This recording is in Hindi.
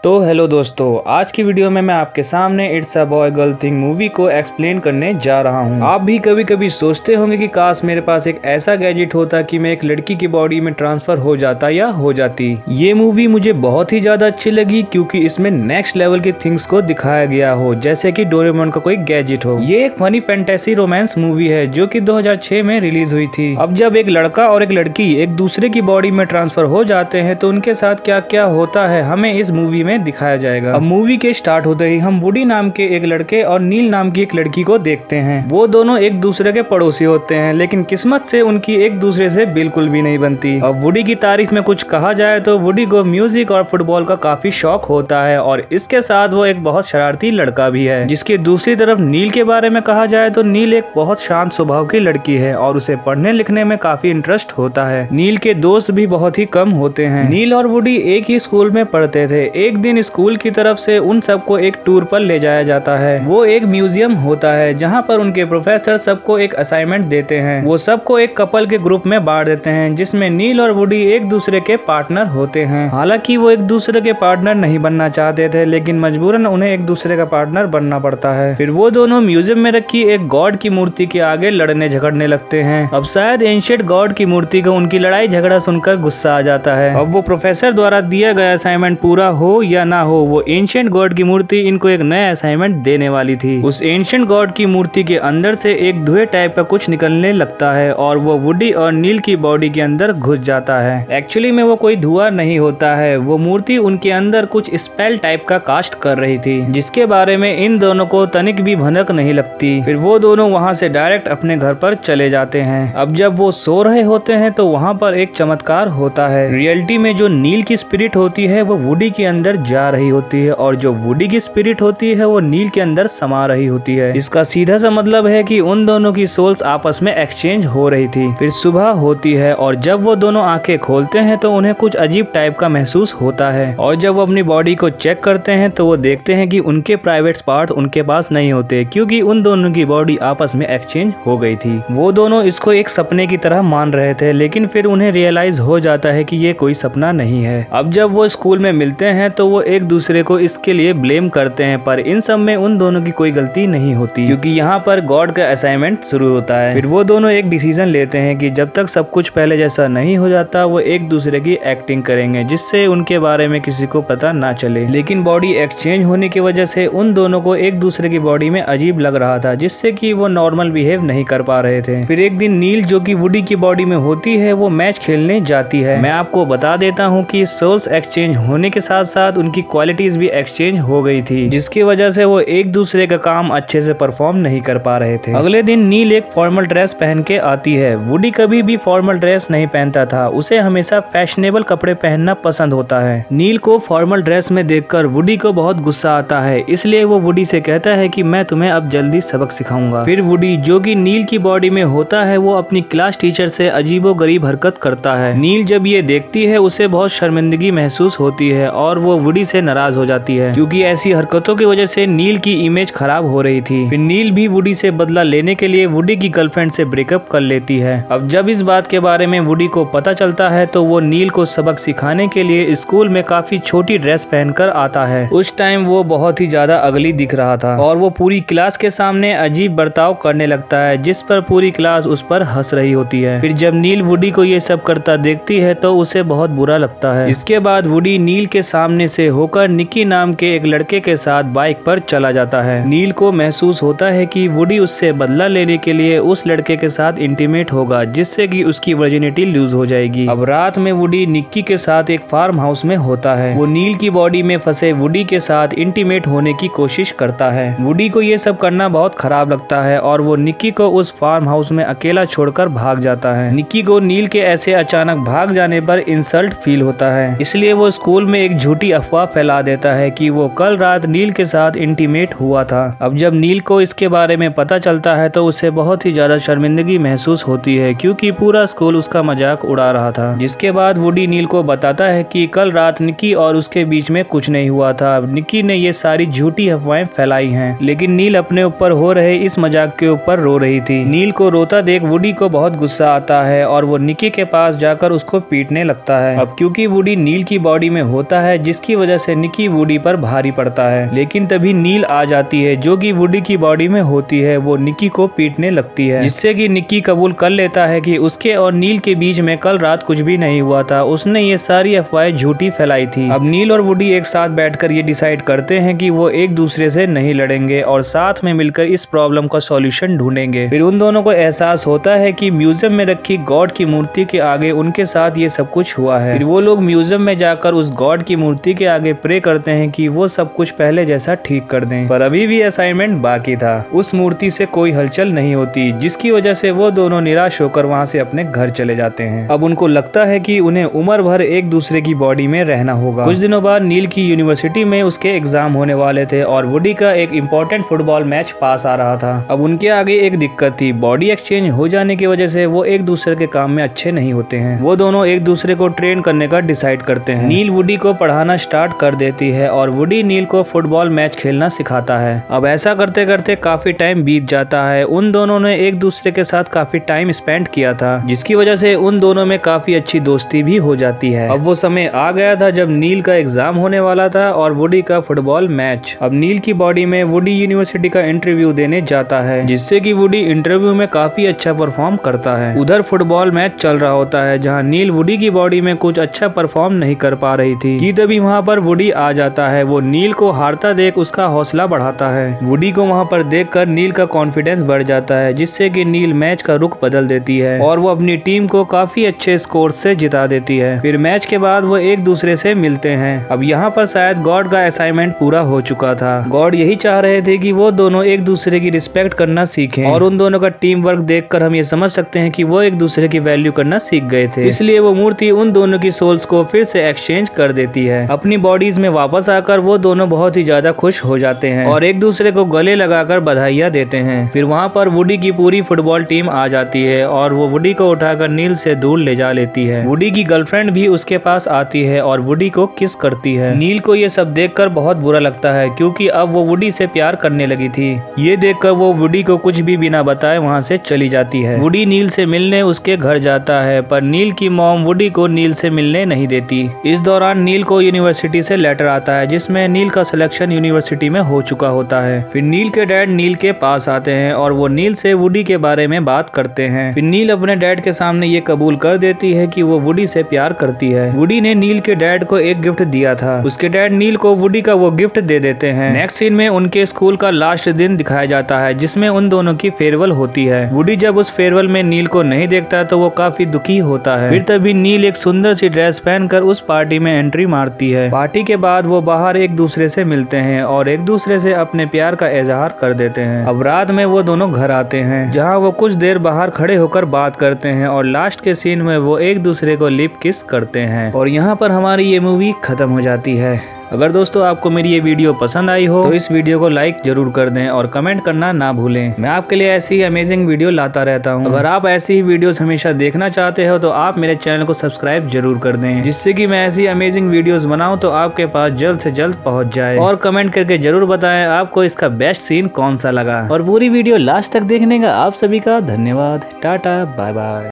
तो हेलो दोस्तों, आज की वीडियो में मैं आपके सामने it's a boy girl thing movie को एक्सप्लेन करने जा रहा हूं। आप भी कभी कभी सोचते होंगे कि काश मेरे पास एक ऐसा गैजेट होता कि मैं एक लड़की की बॉडी में ट्रांसफर हो जाता या हो जाती। ये मूवी मुझे बहुत ही ज्यादा अच्छी लगी क्योंकि इसमें नेक्स्ट लेवल की थिंग्स को दिखाया गया हो, जैसे कि डोरेमोन का कोई गैजेट हो। ये एक फनी फैंटेसी रोमांस मूवी है जो कि 2006 में रिलीज हुई थी। अब जब एक लड़का और एक लड़की एक दूसरे की बॉडी में ट्रांसफर हो जाते हैं तो उनके साथ क्या क्या होता है हमें इस मूवी में दिखाया जाएगा। अब मूवी के स्टार्ट होते ही हम वुडी नाम के एक लड़के और नील नाम की एक लड़की को देखते हैं। वो दोनों एक दूसरे के पड़ोसी होते हैं, लेकिन किस्मत से उनकी एक दूसरे से बिल्कुल भी नहीं बनती। अब वुडी की तारीफ में कुछ कहा जाए तो वुडी को म्यूजिक और फुटबॉल का काफी शौक होता है और इसके साथ वो एक बहुत शरारती लड़का भी है। जिसकी दूसरी तरफ नील के बारे में कहा जाए तो नील एक बहुत शांत स्वभाव की लड़की है और उसे पढ़ने लिखने में काफी इंटरेस्ट होता है। नील के दोस्त भी बहुत ही कम होते हैं। नील और वुडी एक ही स्कूल में पढ़ते थे। एक दिन स्कूल की तरफ से उन सबको एक टूर पर ले जाया जाता है। वो एक म्यूजियम होता है जहाँ पर उनके प्रोफेसर सबको एक असाइनमेंट देते हैं। वो सबको एक कपल के ग्रुप में बांट देते हैं जिसमें नील और वुडी एक दूसरे के पार्टनर होते हैं। हालांकि वो एक दूसरे के पार्टनर नहीं बनना चाहते थे, लेकिन मजबूरन उन्हें एक दूसरे का पार्टनर बनना पड़ता है। फिर वो दोनों म्यूजियम में रखी एक गॉड की मूर्ति के आगे लड़ने झगड़ने लगते हैं। अब शायद एंशिएंट गॉड की मूर्ति को उनकी लड़ाई झगड़ा सुनकर गुस्सा आ जाता है। अब वो प्रोफेसर द्वारा दिया गया असाइनमेंट पूरा हो या ना हो, वो एंशिएंट गॉड की मूर्ति इनको एक नया असाइनमेंट देने वाली थी। उस एंशिएंट गॉड की मूर्ति के अंदर से एक धुएं टाइप का कुछ निकलने लगता है और वो वुडी और नील की बॉडी के अंदर घुस जाता है। एक्चुअली में वो कोई धुआं नहीं होता है, वो मूर्ति उनके अंदर कुछ स्पेल टाइप का कास्ट कर रही थी, जिसके बारे में इन दोनों को तनिक भी भनक नहीं लगती। फिर वो दोनों वहाँ से डायरेक्ट अपने घर पर चले जाते हैं। अब जब वो सो रहे होते हैं तो वहाँ पर एक चमत्कार होता है। रियलिटी में जो नील की स्पिरिट होती है वो वुडी के अंदर जा रही होती है और जो वुडी की स्पिरिट होती है वो नील के अंदर समा रही होती है। इसका सीधा सा मतलब है कि उन दोनों की सोल्स आपस में एक्सचेंज हो रही थी। फिर सुबह होती है और जब वो दोनों आंखें खोलते हैं तो उन्हें कुछ अजीब टाइप का महसूस होता है और जब वो अपनी बॉडी को चेक करते हैं तो वो देखते हैं कि उनके प्राइवेट पार्ट उनके पास नहीं होते, क्योंकि उन दोनों की बॉडी आपस में एक्सचेंज हो गई थी। वो दोनों इसको एक सपने की तरह मान रहे थे, लेकिन फिर उन्हें रियलाइज हो जाता है कि ये कोई सपना नहीं है। अब जब वो स्कूल में मिलते हैं तो वो एक दूसरे को इसके लिए ब्लेम करते हैं, पर इन सब में उन दोनों की कोई गलती नहीं होती, क्योंकि यहाँ पर गॉड का असाइनमेंट शुरू होता है। फिर वो दोनों एक डिसीजन लेते हैं कि जब तक सब कुछ पहले जैसा नहीं हो जाता वो एक दूसरे की एक्टिंग करेंगे जिससे उनके बारे में किसी को पता ना चले। लेकिन बॉडी एक्सचेंज होने की वजह से उन दोनों को एक दूसरे की बॉडी में अजीब लग रहा था, जिससे कि वो नॉर्मल बिहेव नहीं कर पा रहे थे। फिर एक दिन नील जो कि वुडी की बॉडी में होती है वो मैच खेलने जाती है। मैं आपको बता देता हूँ कि सोल्स एक्सचेंज होने के साथ साथ उनकी क्वालिटीज भी एक्सचेंज हो गई थी, जिसकी वजह से वो एक दूसरे का काम अच्छे से परफॉर्म नहीं कर पा रहे थे। अगले दिन नील एक फॉर्मल ड्रेस पहन के आती है। वुडी कभी भी फॉर्मल ड्रेस नहीं पहनता था, उसे हमेशा फैशनेबल कपड़े पहनना पसंद होता है। नील को फॉर्मल ड्रेस में देखकर वुडी को बहुत गुस्सा आता है, इसलिए वो वुडी से कहता है कि मैं तुम्हें अब जल्दी सबक सिखाऊंगा। फिर वुडी जो कि नील की बॉडी में होता है वो अपनी क्लास टीचर से अजीबोगरीब हरकत करता है। नील जब ये देखती है उसे बहुत शर्मिंदगी महसूस होती है और वो वुडी से नाराज हो जाती है, क्योंकि ऐसी हरकतों की वजह से नील की इमेज खराब हो रही थी। फिर नील भी वुडी से बदला लेने के लिए वुडी की गर्लफ्रेंड से ब्रेकअप कर लेती है। अब जब इस बात के बारे में वुडी को पता चलता है तो वो नील को सबक सिखाने के लिए स्कूल में काफी छोटी ड्रेस पहनकर आता है। उस टाइम वो बहुत ही ज्यादा अगली दिख रहा था और वो पूरी क्लास के सामने अजीब बर्ताव करने लगता है, जिस पर पूरी क्लास उस पर हंस रही होती है। फिर जब नील वुडी को ये सब करता देखती है तो उसे बहुत बुरा लगता है। इसके बाद वुडी नील के सामने से होकर निकी नाम के एक लड़के के साथ बाइक पर चला जाता है। नील को महसूस होता है कि वुडी उससे बदला लेने के लिए उस लड़के के साथ इंटीमेट होगा, जिससे कि उसकी वर्जिनिटी लूज हो जाएगी। अब रात में वुडी निक्की के साथ एक फार्म हाउस में होता है। वो नील की बॉडी में फंसे वुडी के साथ इंटीमेट होने की कोशिश करता है। वुडी को ये सब करना बहुत खराब लगता है और वो निक्की को उस फार्म हाउस में अकेला छोड़कर भाग जाता है। निक्की को नील के ऐसे अचानक भाग जाने पर इंसल्ट फील होता है, इसलिए वो स्कूल में एक झूठी अफवाह फैला देता है कि वो कल रात नील के साथ इंटीमेट हुआ था। अब जब नील को इसके बारे में पता चलता है तो उसे बहुत ही ज्यादा शर्मिंदगी महसूस होती है, क्योंकि पूरा स्कूल उसका मजाक उड़ा रहा था। जिसके बाद वुडी नील को बताता है कि कल रात निक्की और उसके बीच में कुछ नहीं हुआ था। निक्की ने ये सारी झूठी अफवाहें फैलाई हैं, लेकिन नील अपने ऊपर हो रहे इस मजाक के ऊपर रो रही थी। नील को रोता देख वुडी को बहुत गुस्सा आता है और वो निक्की के पास जाकर उसको पीटने लगता है। अब क्योंकि वुडी नील की बॉडी में होता है, जिसकी जिसकी वजह से निकी वुडी पर भारी पड़ता है। लेकिन तभी नील आ जाती है जो कि वुडी की बॉडी में होती है। वो निकी को पीटने लगती है, जिससे कि निकी कबूल कर लेता है कि उसके और नील के बीच में कल रात कुछ भी नहीं हुआ था। उसने ये सारी अफवाहें झूठी फैलाई थी। अब नील और वुडी एक साथ बैठकर ये डिसाइड करते हैं कि वो एक दूसरे से नहीं लड़ेंगे और साथ में मिलकर इस प्रॉब्लम का सॉल्यूशन ढूंढेंगे। फिर उन दोनों को एहसास होता है कि म्यूजियम में रखी गॉड की मूर्ति के आगे उनके साथ ये सब कुछ हुआ है। फिर वो लोग म्यूजियम में जाकर उस गॉड की मूर्ति के आगे प्रे करते हैं कि वो सब कुछ पहले जैसा ठीक कर दें, पर अभी भी असाइनमेंट बाकी था। उस मूर्ति से कोई हलचल नहीं होती, जिसकी वजह से वो दोनों निराश होकर वहाँ से अपने घर चले जाते हैं। अब उनको लगता है कि उन्हें उम्र भर एक दूसरे की बॉडी में रहना होगा। कुछ दिनों बाद नील की यूनिवर्सिटी में उसके एग्जाम होने वाले थे और वुडी का एक इम्पोर्टेंट फुटबॉल मैच पास आ रहा था। अब उनके आगे एक दिक्कत थी, बॉडी एक्सचेंज हो जाने की वजह से वो एक दूसरे के काम में अच्छे नहीं होते हैं। वो दोनों एक दूसरे को ट्रेन करने का डिसाइड करते हैं। नील वुडी को पढ़ाना स्टार्ट कर देती है और वुडी नील को फुटबॉल मैच खेलना सिखाता है। अब ऐसा करते करते काफी टाइम बीत जाता है। उन दोनों ने एक दूसरे के साथ काफी टाइम स्पेंड किया था, जिसकी वजह से उन दोनों में काफी अच्छी दोस्ती भी हो जाती है। अब वो समय आ गया था जब नील का एग्जाम होने वाला था और वुडी का फुटबॉल मैच। अब नील की बॉडी में वुडी यूनिवर्सिटी का इंटरव्यू देने जाता है, जिससे कि वुडी इंटरव्यू में काफी अच्छा परफॉर्म करता है। उधर फुटबॉल मैच चल रहा होता है जहाँ नील वुडी की बॉडी में कुछ अच्छा परफॉर्म नहीं कर पा रही थी कि तभी वहाँ पर वुडी आ जाता है। वो नील को हारता देख उसका हौसला बढ़ाता है। वुडी को वहाँ पर देखकर नील का कॉन्फिडेंस बढ़ जाता है, जिससे कि नील मैच का रुख बदल देती है और वो अपनी टीम को काफी अच्छे स्कोर से जिता देती है। फिर मैच के बाद वो एक दूसरे से मिलते हैं। अब यहाँ पर शायद गॉड का असाइनमेंट पूरा हो चुका था। गॉड यही चाह रहे थे कि वो दोनों एक दूसरे की रिस्पेक्ट करना सीखें और उन दोनों का टीम वर्क देखकर हम ये समझ सकते हैं कि वो एक दूसरे की वैल्यू करना सीख गए थे। इसलिए वो मूर्ति उन दोनों की सोल्स को फिर से एक्सचेंज कर देती है। अपनी बॉडीज में वापस आकर वो दोनों बहुत ही ज्यादा खुश हो जाते हैं और एक दूसरे को गले लगाकर बधाइयाँ देते हैं। फिर वहाँ पर वुडी की पूरी फुटबॉल टीम आ जाती है और वो वुडी को उठाकर नील से दूर ले जा लेती है। वुडी की गर्लफ्रेंड भी उसके पास आती है और वुडी को किस करती है। नील को ये सब देखकर बहुत बुरा लगता है, क्योंकि अब वो वुडी से प्यार करने लगी थी। ये देखकर वो वुडी को कुछ भी बिना बताए वहाँ से चली जाती है। वुडी नील से मिलने उसके घर जाता है, पर नील की मॉम वुडी को नील से मिलने नहीं देती। इस दौरान नील को यूनिवर्सिटी से लेटर आता है, जिसमें नील का सिलेक्शन यूनिवर्सिटी में हो चुका होता है। फिर नील के डैड नील के पास आते हैं और वो नील से वुडी के बारे में बात करते हैं। फिर नील अपने डैड के सामने ये कबूल कर देती है कि वो वुडी से प्यार करती है। वुडी ने नील के डैड को एक गिफ्ट दिया था। उसके डैड नील को वुडी का वो गिफ्ट दे देते हैं। नेक्स्ट सीन में उनके स्कूल का लास्ट दिन दिखाया जाता है, जिसमें उन दोनों की फेयरवेल होती है। वुडी जब उस फेयरवेल में नील को नहीं देखता तो वो काफी दुखी होता है। फिर तभी नील एक सुंदर सी ड्रेस पहनकर उस पार्टी में एंट्री मारती है। पार्टी के बाद वो बाहर एक दूसरे से मिलते हैं और एक दूसरे से अपने प्यार का इजहार कर देते हैं। अब रात में वो दोनों घर आते हैं, जहाँ वो कुछ देर बाहर खड़े होकर बात करते हैं और लास्ट के सीन में वो एक दूसरे को लिप किस करते हैं और यहाँ पर हमारी ये मूवी खत्म हो जाती है। अगर दोस्तों आपको मेरी ये वीडियो पसंद आई हो तो इस वीडियो को लाइक जरूर कर दें और कमेंट करना ना भूलें। मैं आपके लिए ऐसी ही अमेजिंग वीडियो लाता रहता हूँ। अगर आप ऐसी ही वीडियोस हमेशा देखना चाहते हो तो आप मेरे चैनल को सब्सक्राइब जरूर कर दें, जिससे कि मैं ऐसी अमेजिंग वीडियोस बनाऊं तो आपके पास जल्द से जल्द पहुंच जाए। और कमेंट करके जरूर बताएं आपको इसका बेस्ट सीन कौन सा लगा। और पूरी वीडियो लास्ट तक देखने का आप सभी का धन्यवाद। Tata bye bye.